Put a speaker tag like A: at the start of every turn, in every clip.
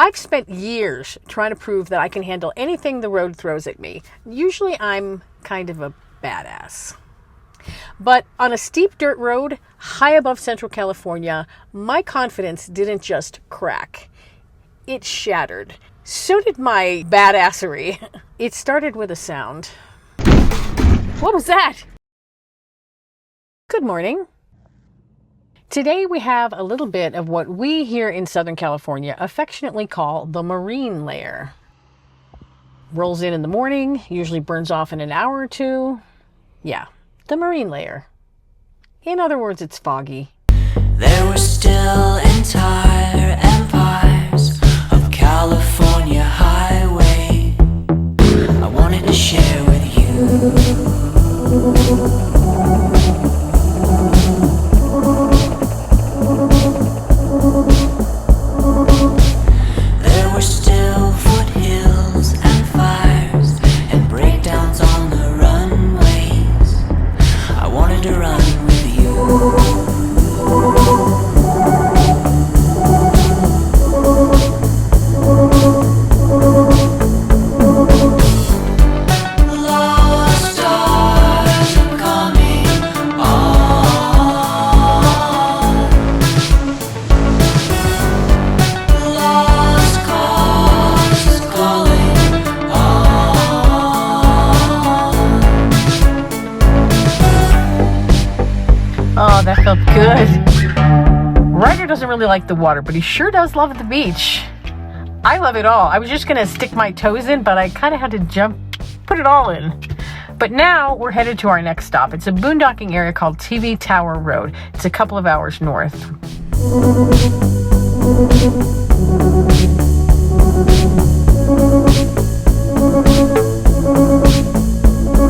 A: I've spent years trying to prove that I can handle anything the road throws at me. Usually I'm kind of a badass. But on a steep dirt road high above Central California, my confidence didn't just crack. It shattered. So did my badassery. It started with a sound. What was that? Good morning. Today we have a little bit of what we here in Southern California affectionately call the marine layer. Rolls in the morning, usually burns off in an hour or two. Yeah, the marine layer. In other words, it's foggy.
B: There were still entire empires of California highway I wanted to share with you. There were still foothills and fires and breakdowns on the runways I wanted to run with you.
A: Oh, that felt good. Ryder doesn't really like the water, but he sure does love the beach. I love it all. I was just gonna stick my toes in, but I kind of had to put it all in. But now we're headed to our next stop. It's a boondocking area called TV Tower Road. It's a couple of hours north.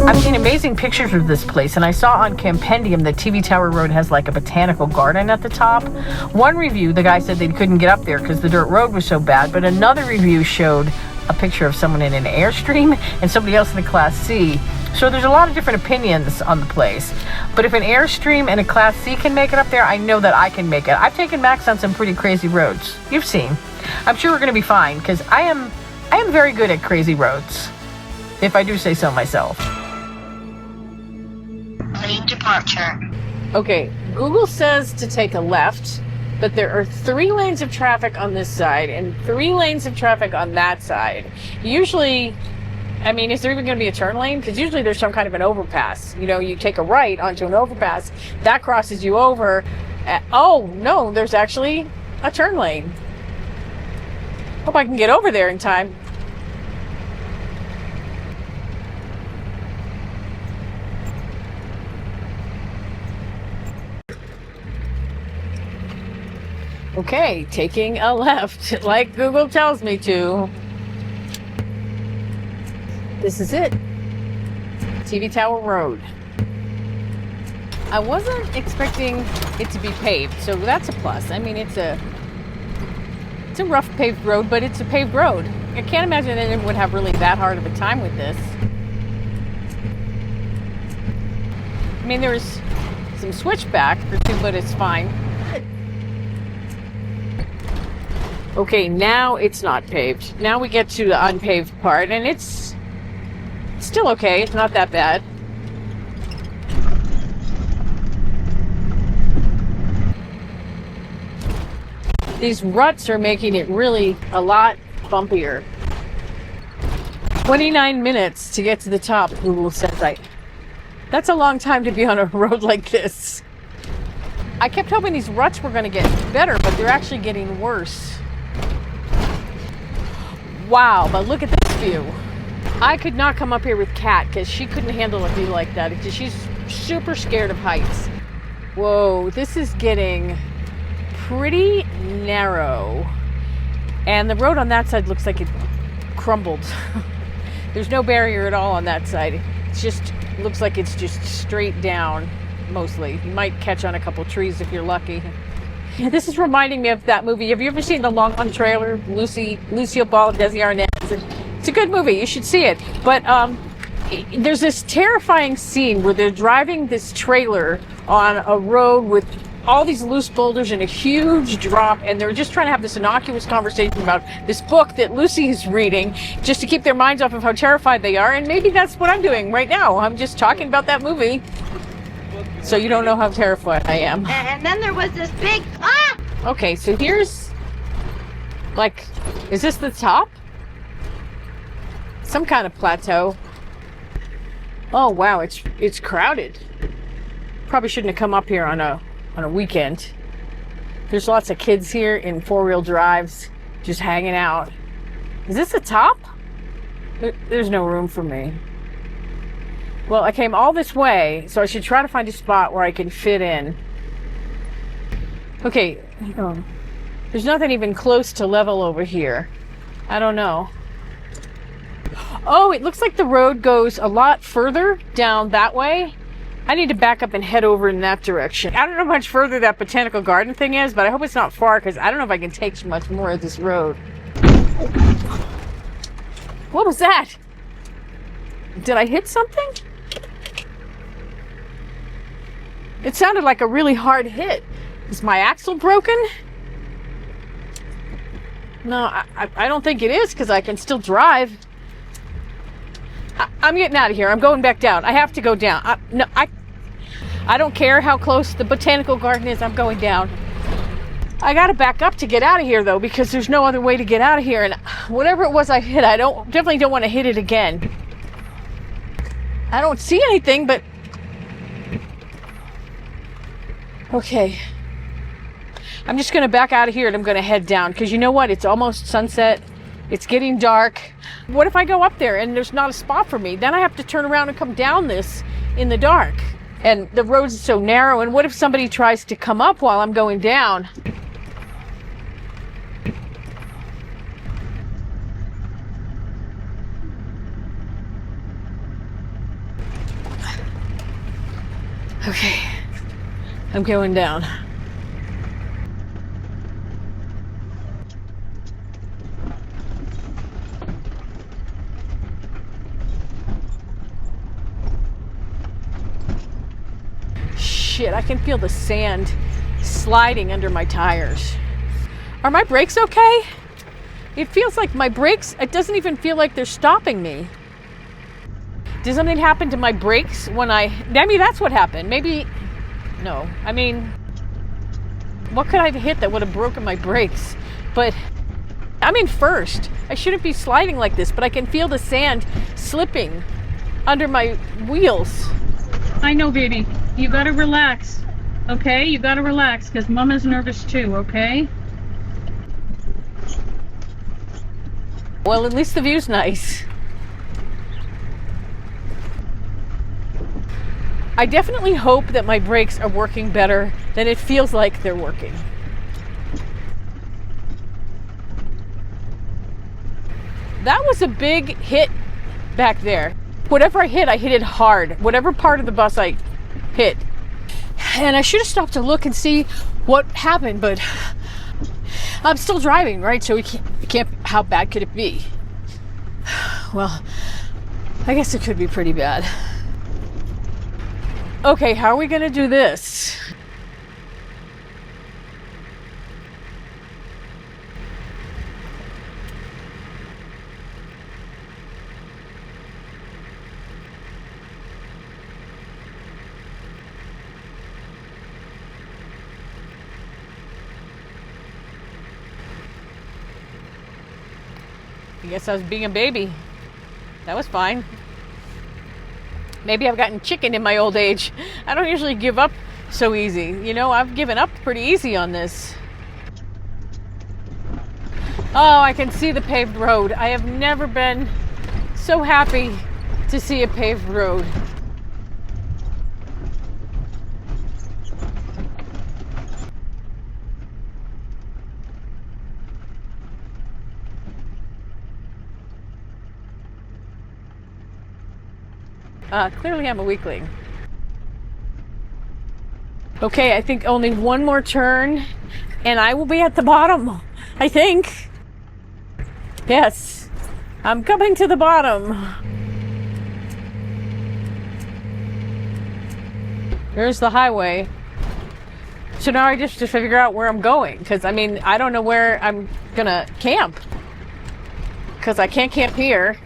A: I've seen amazing pictures of this place, and I saw on Campendium that TV Tower Road has like a botanical garden at the top. One review, the guy said they couldn't get up there because the dirt road was so bad, but another review showed a picture of someone in an Airstream and somebody else in a Class C. So there's a lot of different opinions on the place. But if an Airstream and a Class C can make it up there, I know that I can make it. I've taken Max on some pretty crazy roads. You've seen. I'm sure we're going to be fine because I am very good at crazy roads, if I do say so myself.
C: Lane departure.
A: Okay, Google says to take a left, but there are 3 lanes of traffic on this side and 3 lanes of traffic on that side. Usually, I mean, is there even going to be a turn lane? Because usually there's some kind of an overpass. You know, you take a right onto an overpass, that crosses you over. Oh, no, there's actually a turn lane. Hope I can get over there in time. Okay, taking a left, like Google tells me to. This is it. TV Tower Road. I wasn't expecting it to be paved, so that's a plus. I mean, it's a rough paved road, but it's a paved road. I can't imagine anyone would have really that hard of a time with this. I mean, there's some switchback or two, but it's fine. Okay, now it's not paved. Now we get to the unpaved part, and it's still okay. It's not that bad. These ruts are making it really a lot bumpier. 29 minutes to get to the top, Google says. That's a long time to be on a road like this. I kept hoping these ruts were going to get better, but they're actually getting worse. Wow, but look at this view. I could not come up here with Kat because she couldn't handle a view like that because she's super scared of heights. Whoa, this is getting pretty narrow. And the road on that side looks like it crumbled. There's no barrier at all on that side. It's just looks like it's just straight down mostly. You might catch on a couple trees if you're lucky. Yeah, this is reminding me of that movie. Have you ever seen the Long Run trailer? Lucille Ball and Desi Arnaz. It's a good movie. You should see it. But there's this terrifying scene where they're driving this trailer on a road with all these loose boulders and a huge drop, and they're just trying to have this innocuous conversation about this book that Lucy is reading just to keep their minds off of how terrified they are. And maybe that's what I'm doing right now. I'm just talking about that movie. So you don't know how terrified I am.
C: And then there was this big,
A: Okay, so here's, like, is this the top? Some kind of plateau. Oh wow, it's crowded. Probably shouldn't have come up here on a weekend. There's lots of kids here in four-wheel drives just hanging out. Is this the top? There's no room for me. Well, I came all this way, so I should try to find a spot where I can fit in. Okay, there's nothing even close to level over here. I don't know. Oh, it looks like the road goes a lot further down that way. I need to back up and head over in that direction. I don't know how much further that botanical garden thing is, but I hope it's not far, because I don't know if I can take much more of this road. What was that? Did I hit something? It sounded like a really hard hit. Is my axle broken? No, I don't think it is, because I can still drive. I'm getting out of here. I'm going back down. I have to go down. I don't care how close the botanical garden is. I'm going down. I got to back up to get out of here, though, because there's no other way to get out of here. And whatever it was I hit, I definitely don't want to hit it again. I don't see anything, but okay. I'm just going to back out of here and I'm going to head down, because you know what? It's almost sunset. It's getting dark. What if I go up there and there's not a spot for me? Then I have to turn around and come down this in the dark. And the road's so narrow. And what if somebody tries to come up while I'm going down? Okay. I'm going down. Shit, I can feel the sand sliding under my tires. Are my brakes okay? It feels like my brakes, it doesn't even feel like they're stopping me. Did something happen to my brakes when maybe that's what happened. Maybe, no. I mean, what could I have hit that would have broken my brakes? But I'm in first. I shouldn't be sliding like this, but I can feel the sand slipping under my wheels. I know, baby. You gotta relax, okay? You gotta relax, because Mama's nervous too, okay? Well, at least the view's nice. I definitely hope that my brakes are working better than it feels like they're working. That was a big hit back there. Whatever I hit it hard. Whatever part of the bus I hit. And I should have stopped to look and see what happened, but I'm still driving, right? So we can't, how bad could it be? Well, I guess it could be pretty bad. Okay, how are we gonna do this? I guess I was being a baby. That was fine. Maybe I've gotten chicken in my old age. I don't usually give up so easy. You know, I've given up pretty easy on this. Oh, I can see the paved road. I have never been so happy to see a paved road. Clearly I'm a weakling. Okay, I think only one more turn and I will be at the bottom, I think. Yes, I'm coming to the bottom. There's the highway. So now I just have to figure out where I'm going, because I mean, I don't know where I'm gonna camp, because I can't camp here.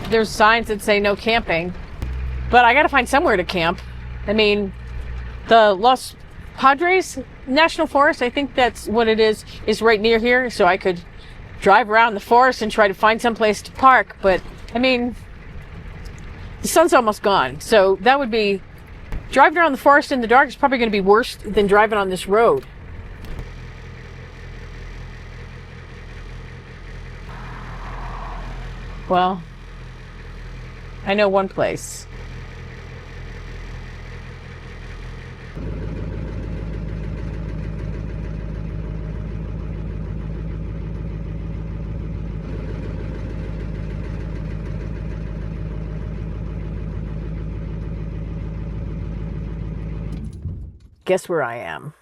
A: There's signs that say no camping, but I gotta find somewhere to camp. I mean, the Los Padres National Forest, I think that's what it is right near here, so I could drive around the forest and try to find some place to park. But I mean, the sun's almost gone, so that would be, driving around the forest in the dark is probably going to be worse than driving on this road. Well, I know one place. Guess where I am?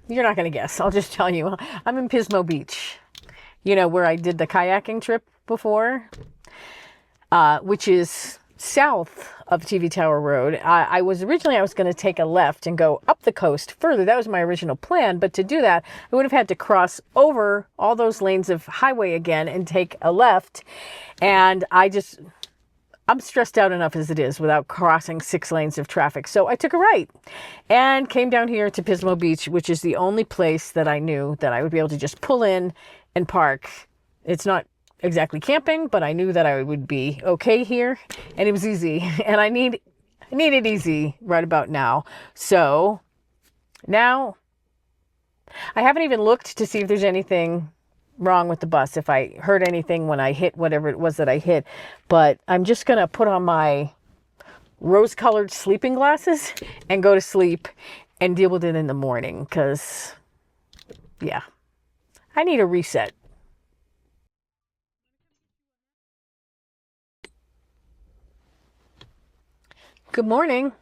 A: You're not going to guess. I'll just tell you. I'm in Pismo Beach. You know, where I did the kayaking trip before, which is south of TV Tower Road. I was going to take a left and go up the coast further. That was my original plan. But to do that, I would have had to cross over all those lanes of highway again and take a left. And I'm stressed out enough as it is without crossing 6 lanes of traffic. So I took a right and came down here to Pismo Beach, which is the only place that I knew that I would be able to just pull in and park. It's not exactly camping, but I knew that I would be okay here, and it was easy. And I need it easy right about now. So now I haven't even looked to see if there's anything wrong with the bus, if I heard anything when I hit whatever it was that I hit. But I'm just gonna put on my rose-colored sleeping glasses and go to sleep and deal with it in the morning, because yeah, I need a reset. Good morning.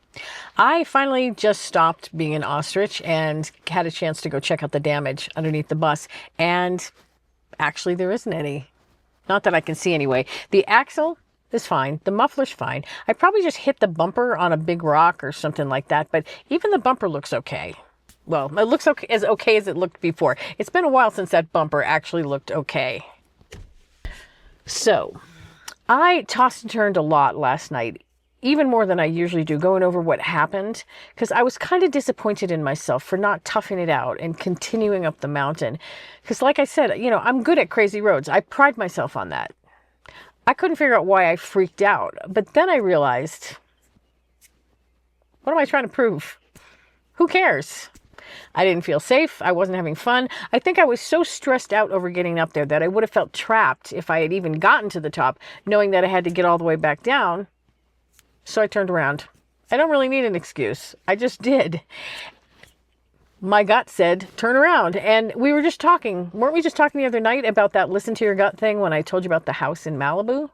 A: I finally just stopped being an ostrich and had a chance to go check out the damage underneath the bus, and actually, there isn't any. Not that I can see anyway. The axle is fine. The muffler's fine. I probably just hit the bumper on a big rock or something like that, but even the bumper looks okay. Well, it looks okay as it looked before. It's been a while since that bumper actually looked okay. So, I tossed and turned a lot last night, even more than I usually do, going over what happened, because I was kind of disappointed in myself for not toughing it out and continuing up the mountain. Because like I said, you know, I'm good at crazy roads. I pride myself on that. I couldn't figure out why I freaked out. But then I realized, what am I trying to prove? Who cares? I didn't feel safe. I wasn't having fun. I think I was so stressed out over getting up there that I would have felt trapped if I had even gotten to the top, knowing that I had to get all the way back down. So I turned around. I don't really need an excuse. I just did. My gut said, turn around. And we were just talking. Weren't we just talking the other night about that listen to your gut thing when I told you about the house in Malibu?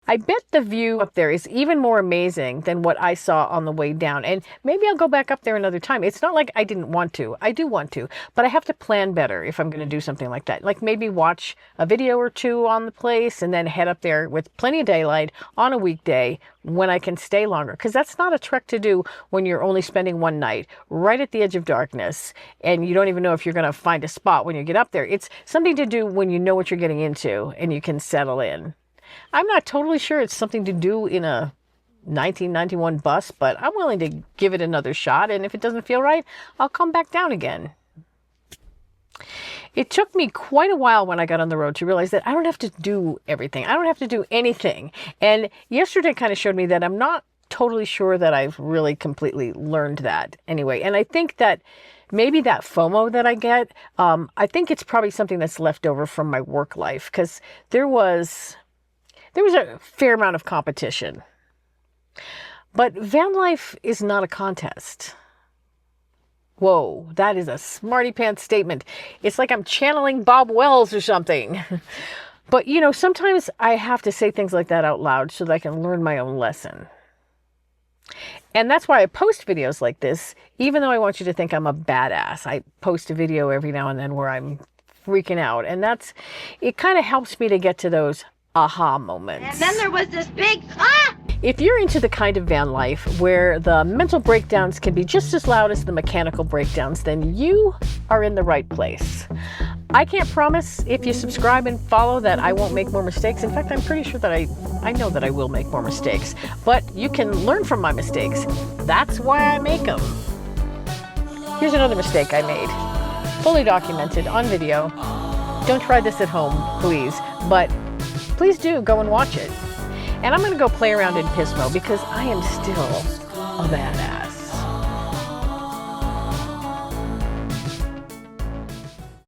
A: I bet the view up there is even more amazing than what I saw on the way down. And maybe I'll go back up there another time. It's not like I didn't want to. I do want to. But I have to plan better if I'm going to do something like that. Like maybe watch a video or two on the place and then head up there with plenty of daylight on a weekday when I can stay longer. Because that's not a trek to do when you're only spending one night right at the edge of darkness and you don't even know if you're going to find a spot when you get up there. It's something to do when you know what you're getting into and you can settle in. I'm not totally sure it's something to do in a 1991 bus, but I'm willing to give it another shot. And if it doesn't feel right, I'll come back down again. It took me quite a while when I got on the road to realize that I don't have to do everything. I don't have to do anything. And yesterday kind of showed me that I'm not totally sure that I've really completely learned that anyway. And I think that maybe that FOMO that I get, I think it's probably something that's left over from my work life, because there was a fair amount of competition. But van life is not a contest. Whoa, that is a smarty pants statement. It's like I'm channeling Bob Wells or something. But, you know, sometimes I have to say things like that out loud so that I can learn my own lesson. And that's why I post videos like this, even though I want you to think I'm a badass. I post a video every now and then where I'm freaking out. And it kind of helps me to get to those aha moments.
C: And then there was this big,
A: If you're into the kind of van life where the mental breakdowns can be just as loud as the mechanical breakdowns, then you are in the right place. I can't promise if you subscribe and follow that I won't make more mistakes. In fact, I'm pretty sure that I know that I will make more mistakes, but you can learn from my mistakes. That's why I make them. Here's another mistake I made. Fully documented on video. Don't try this at home, please, but please do go and watch it. And I'm going to go play around in Pismo because I am still a badass.